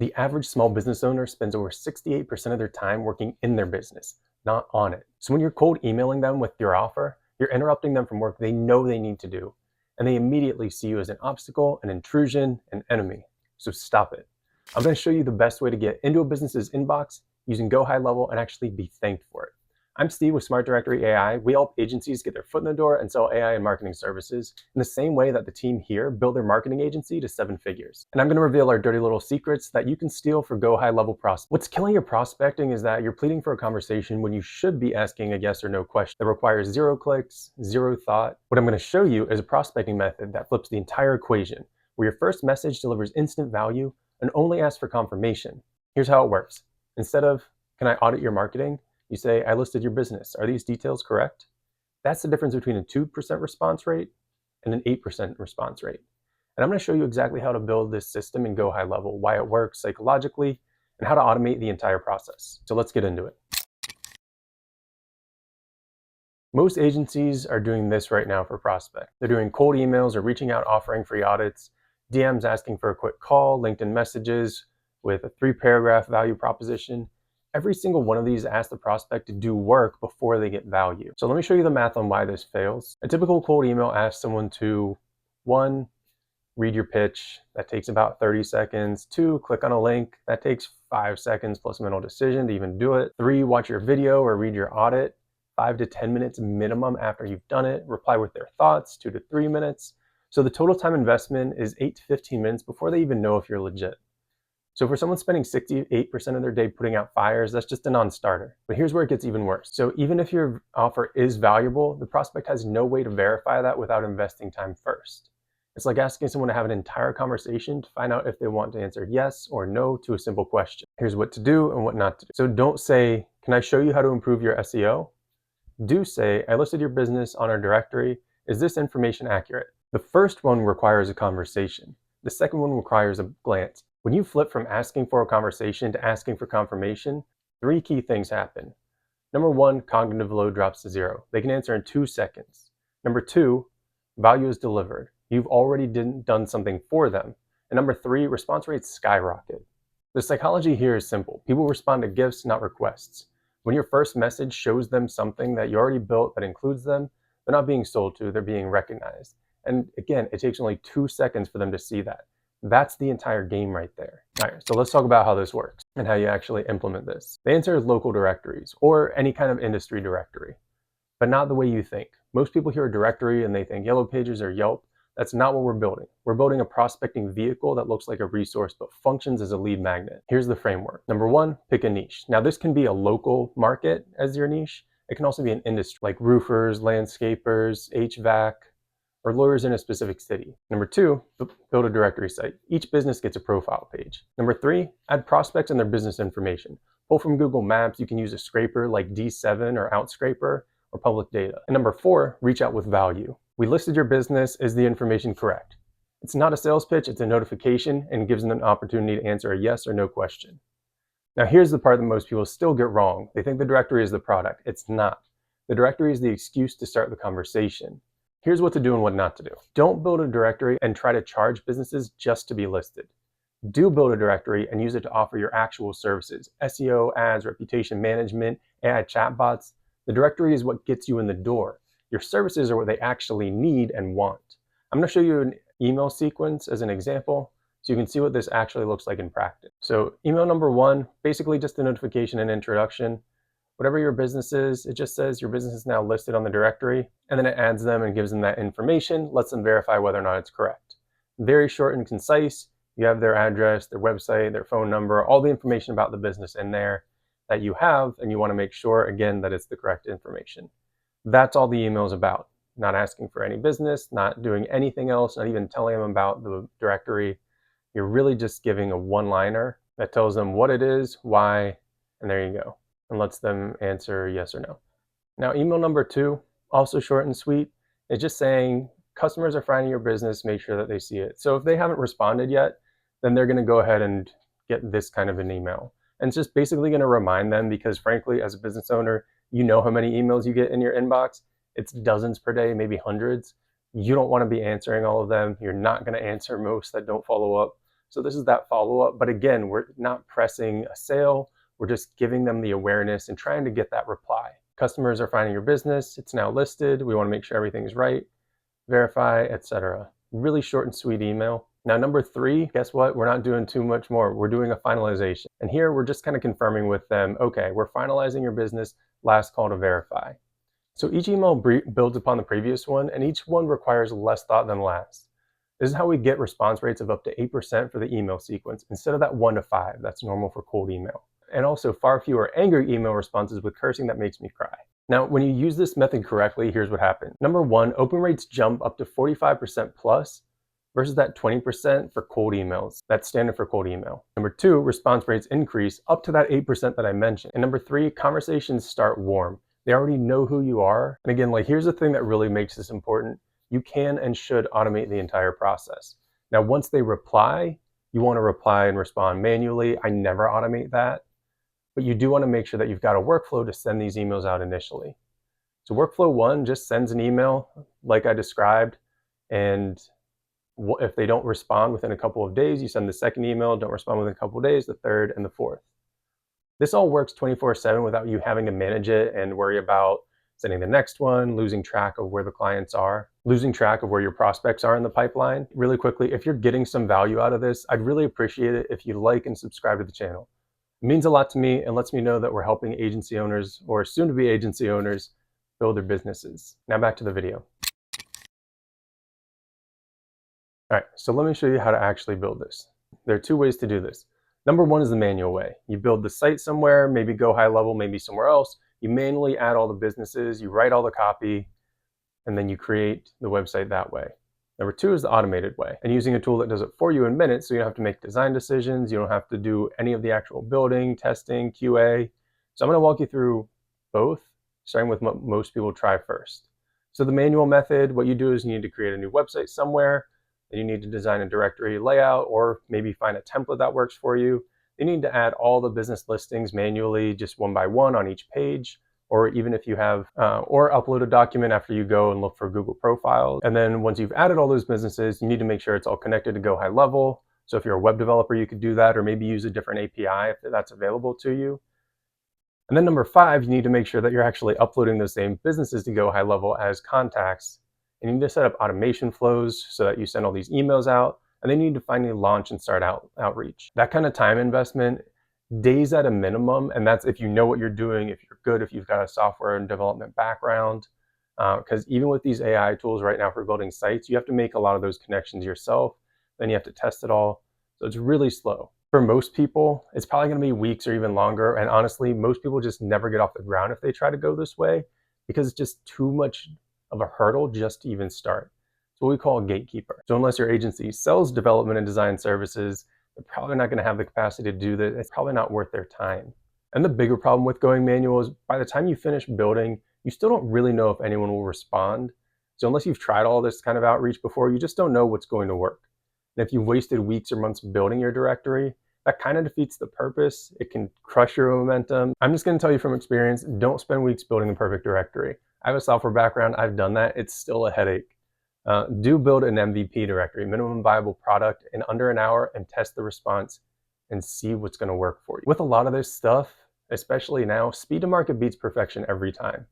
The average small business owner spends over 68% of their time working in their business, not on it. So when you're cold emailing them with your offer, you're interrupting them from work they know they need to do, and they immediately see you as an obstacle, an intrusion, an enemy. So stop it. I'm going to show you the best way to get into a business's inbox using Go High Level and actually be thanked for it. I'm Steve with Smart Directory AI. We help agencies get their foot in the door and sell AI and marketing services in the same way that the team here built their marketing agency to 7 figures. And I'm going to reveal our dirty little secrets that you can steal for Go High Level prospects. What's killing your prospecting is that you're pleading for a conversation when you should be asking a yes or no question that requires 0 clicks, 0 thought. What I'm going to show you is a prospecting method that flips the entire equation, where your first message delivers instant value and only asks for confirmation. Here's how it works. Instead of, "Can I audit your marketing?" you say, "I listed your business. Are these details correct?" That's the difference between a 2% response rate and an 8% response rate. And I'm going to show you exactly how to build this system in Go High Level, why it works psychologically, and how to automate the entire process. So let's get into it. Most agencies are doing this right now for prospect. They're doing cold emails or reaching out offering free audits, DMs asking for a quick call, LinkedIn messages with a 3-paragraph value proposition. Every single one of these asks the prospect to do work before they get value. So let me show you the math on why this fails. A typical cold email asks someone to, 1, read your pitch. That takes about 30 seconds. 2, click on a link. That takes 5 seconds plus a mental decision to even do it. 3, watch your video or read your audit. 5 to 10 minutes minimum after you've done it. Reply with their thoughts, 2 to 3 minutes. So the total time investment is 8 to 15 minutes before they even know if you're legit. So for someone spending 68% of their day putting out fires, that's just a non-starter. But here's where it gets even worse. So even if your offer is valuable, the prospect has no way to verify that without investing time first. It's like asking someone to have an entire conversation to find out if they want to answer yes or no to a simple question. Here's what to do and what not to do. So don't say, "Can I show you how to improve your SEO?" Do say, "I listed your business on our directory. Is this information accurate?" The first one requires a conversation. The second one requires a glance. When you flip from asking for a conversation to asking for confirmation, 3 key things happen. Number 1, cognitive load drops to 0. They can answer in 2 seconds. Number 2, value is delivered. You've already done something for them. And number 3, response rates skyrocket. The psychology here is simple. People respond to gifts, not requests. When your first message shows them something that you already built that includes them, they're not being sold to, they're being recognized. And again, it takes only 2 seconds for them to see that. That's the entire game right there. All right, so let's talk about how this works and how you actually implement this. They enter local directories or any kind of industry directory, but not the way you think. Most people hear a directory and they think Yellow Pages or Yelp. That's not what we're building. We're building a prospecting vehicle that looks like a resource but functions as a lead magnet. Here's the framework. Number 1, pick a niche. Now this can be a local market as your niche. It can also be an industry like roofers, landscapers, HVAC, or lawyers in a specific city. Number 2, build a directory site. Each business gets a profile page. Number 3, add prospects and their business information. Pull from Google Maps. You can use a scraper like D7 or Outscraper or public data. And number 4, reach out with value. We listed your business. Is the information correct? It's not a sales pitch, it's a notification and gives them an opportunity to answer a yes or no question. Now here's the part that most people still get wrong. They think the directory is the product. It's not. The directory is the excuse to start the conversation. Here's what to do and what not to do. Don't build a directory and try to charge businesses just to be listed. Do build a directory and use it to offer your actual services, SEO, ads, reputation management, AI chatbots. The directory is what gets you in the door. Your services are what they actually need and want. I'm going to show you an email sequence as an example so you can see what this actually looks like in practice. So email number 1, basically just a notification and introduction. Whatever your business is, it just says your business is now listed on the directory, and then it adds them and gives them that information, lets them verify whether or not it's correct. Very short and concise. You have their address, their website, their phone number, all the information about the business in there that you have, and you want to make sure, again, that it's the correct information. That's all the email is about. Not asking for any business, not doing anything else, not even telling them about the directory. You're really just giving a one-liner that tells them what it is, why, and there you go, and lets them answer yes or no. Now, email number 2, also short and sweet. It's just saying customers are finding your business, make sure that they see it. So if they haven't responded yet, then they're going to go ahead and get this kind of an email. And it's just basically going to remind them because frankly, as a business owner, you know how many emails you get in your inbox. It's dozens per day, maybe hundreds. You don't want to be answering all of them. You're not going to answer most that don't follow up. So this is that follow-up. But again, we're not pressing a sale. We're just giving them the awareness and trying to get that reply. Customers are finding your business. It's now listed. We want to make sure everything's right, verify, etc. Really short and sweet email. Now, number 3, guess what? We're not doing too much more. We're doing a finalization. And here we're just kind of confirming with them, okay, we're finalizing your business, last call to verify. So each email builds upon the previous one, and each one requires less thought than last. This is how we get response rates of up to 8% for the email sequence, instead of that 1 to 5 that's normal for cold email. And also far fewer angry email responses with cursing that makes me cry. Now, when you use this method correctly, here's what happens. Number 1, open rates jump up to 45% plus versus that 20% for cold emails. That's standard for cold email. Number 2, response rates increase up to that 8% that I mentioned. And number 3, conversations start warm. They already know who you are. And again, here's the thing that really makes this important. You can and should automate the entire process. Now, once they reply, you want to reply and respond manually. I never automate that. But you do want to make sure that you've got a workflow to send these emails out initially. So workflow 1 just sends an email like I described, and if they don't respond within a couple of days, you send the second email, don't respond within a couple of days, the third, and the fourth. This all works 24/7 without you having to manage it and worry about sending the next one, losing track of where the clients are, losing track of where your prospects are in the pipeline. Really quickly, if you're getting some value out of this, I'd really appreciate it if you like and subscribe to the channel. It means a lot to me and lets me know that we're helping agency owners or soon-to-be agency owners build their businesses. Now back to the video. All right, so let me show you how to actually build this. There are 2 ways to do this. Number 1 is the manual way. You build the site somewhere, maybe go high level, maybe somewhere else. You manually add all the businesses, you write all the copy, and then you create the website that way. Number 2 is the automated way, and using a tool that does it for you in minutes, so you don't have to make design decisions, you don't have to do any of the actual building, testing, QA. So I'm going to walk you through both, starting with what most people try first. So the manual method, what you do is you need to create a new website somewhere. Then you need to design a directory layout, or maybe find a template that works for you. You need to add all the business listings manually, just one by one on each page, or even if you have, or upload a document after you go and look for Google profiles. And then once you've added all those businesses, you need to make sure it's all connected to Go High Level. So if you're a web developer, you could do that, or maybe use a different API if that's available to you. And then number 5, you need to make sure that you're actually uploading those same businesses to Go High Level as contacts. And you need to set up automation flows so that you send all these emails out, and then you need to finally launch and start outreach. That kind of time investment, days at a minimum, and that's if you know what you're doing, if you're good, if you've got a software and development background. Because even with these AI tools right now for building sites, you have to make a lot of those connections yourself, then you have to test it all. So it's really slow. For most people, it's probably going to be weeks or even longer, and honestly, most people just never get off the ground if they try to go this way, because it's just too much of a hurdle just to even start. It's what we call a gatekeeper. So unless your agency sells development and design services, they're probably not going to have the capacity to do this. It's probably not worth their time. And the bigger problem with going manual is by the time you finish building, you still don't really know if anyone will respond. So unless you've tried all this kind of outreach before, you just don't know what's going to work. And if you've wasted weeks or months building your directory, that kind of defeats the purpose. It can crush your momentum. I'm just going to tell you from experience, don't spend weeks building the perfect directory. I have a software background, I've done that, it's still a headache. Do build an MVP directory, minimum viable product, in under an hour, and test the response and see what's going to work for you. With a lot of this stuff, especially now, speed to market beats perfection every time.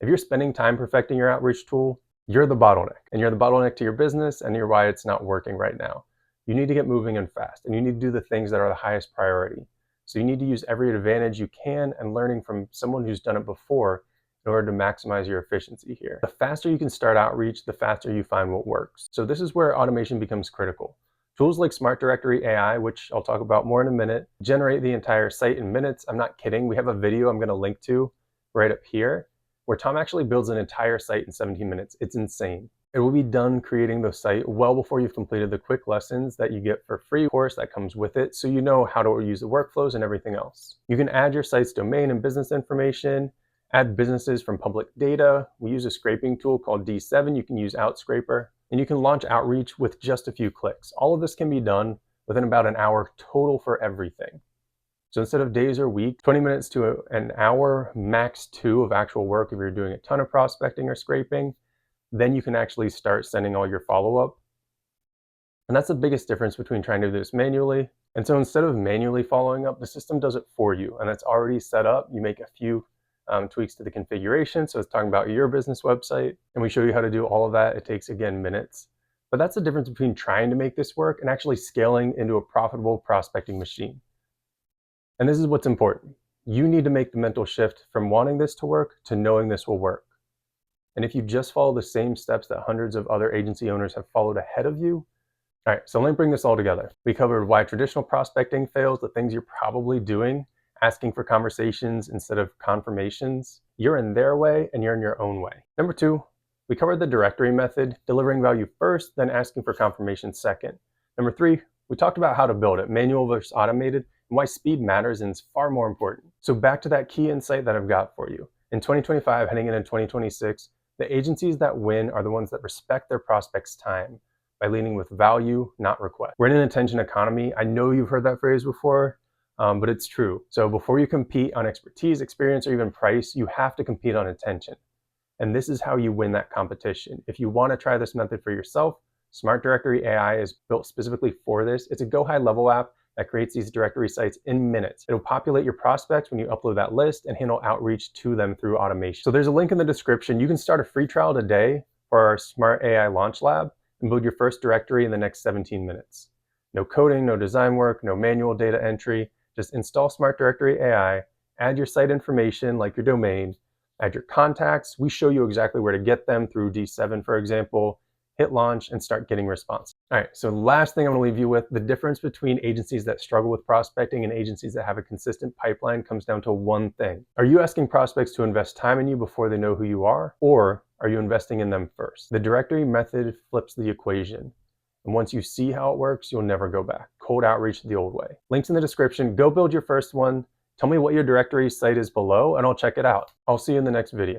If you're spending time perfecting your outreach tool, you're the bottleneck, and you're the bottleneck to your business, and you're why it's not working right now. You need to get moving and fast, and you need to do the things that are the highest priority. So you need to use every advantage you can and learning from someone who's done it before in order to maximize your efficiency here. The faster you can start outreach, the faster you find what works. So this is where automation becomes critical. Tools like Smart Directory AI, which I'll talk about more in a minute, generate the entire site in minutes. I'm not kidding. We have a video I'm going to link to right up here where Tom actually builds an entire site in 17 minutes. It's insane. It will be done creating the site well before you've completed the quick lessons that you get for free course that comes with it, so you know how to use the workflows and everything else. You can add your site's domain and business information, add businesses from public data. We use a scraping tool called D7. You can use Outscraper, and you can launch outreach with just a few clicks. All of this can be done within about an hour total for everything. So instead of days or weeks, 20 minutes to an hour, max 2 of actual work if you're doing a ton of prospecting or scraping, then you can actually start sending all your follow-up. And that's the biggest difference between trying to do this manually. And so instead of manually following up, the system does it for you, and it's already set up. You make a few tweaks to the configuration. So it's talking about your business website, and we show you how to do all of that. It takes, again, minutes. But that's the difference between trying to make this work and actually scaling into a profitable prospecting machine. And this is what's important. You need to make the mental shift from wanting this to work to knowing this will work. And if you just follow the same steps that hundreds of other agency owners have followed ahead of you. All right, so let me bring this all together. We covered why traditional prospecting fails, the things you're probably doing, asking for conversations instead of confirmations. You're in their way and you're in your own way. Number 2, we covered the directory method, delivering value first, then asking for confirmation second. Number 3, we talked about how to build it, manual versus automated, and why speed matters and is far more important. So back to that key insight that I've got for you. In 2025, heading into 2026, the agencies that win are the ones that respect their prospects' time by leading with value, not request. We're in an attention economy. I know you've heard that phrase before, but it's true. So before you compete on expertise, experience, or even price, you have to compete on attention. And this is how you win that competition. If you want to try this method for yourself, Smart Directory AI is built specifically for this. It's a go high level app that creates these directory sites in minutes. It'll populate your prospects when you upload that list and handle outreach to them through automation. So there's a link in the description. You can start a free trial today for our Smart AI Launch Lab and build your first directory in the next 17 minutes. No coding, no design work, no manual data entry. Just install Smart Directory AI, add your site information like your domain, add your contacts. We show you exactly where to get them through D7, for example. Hit launch and start getting response. All right, so last thing I'm gonna leave you with, the difference between agencies that struggle with prospecting and agencies that have a consistent pipeline comes down to one thing. Are you asking prospects to invest time in you before they know who you are? Or are you investing in them first? The directory method flips the equation. And once you see how it works, you'll never go back. Cold outreach the old way. Links in the description. Go build your first one. Tell me what your directory site is below, and I'll check it out. I'll see you in the next video.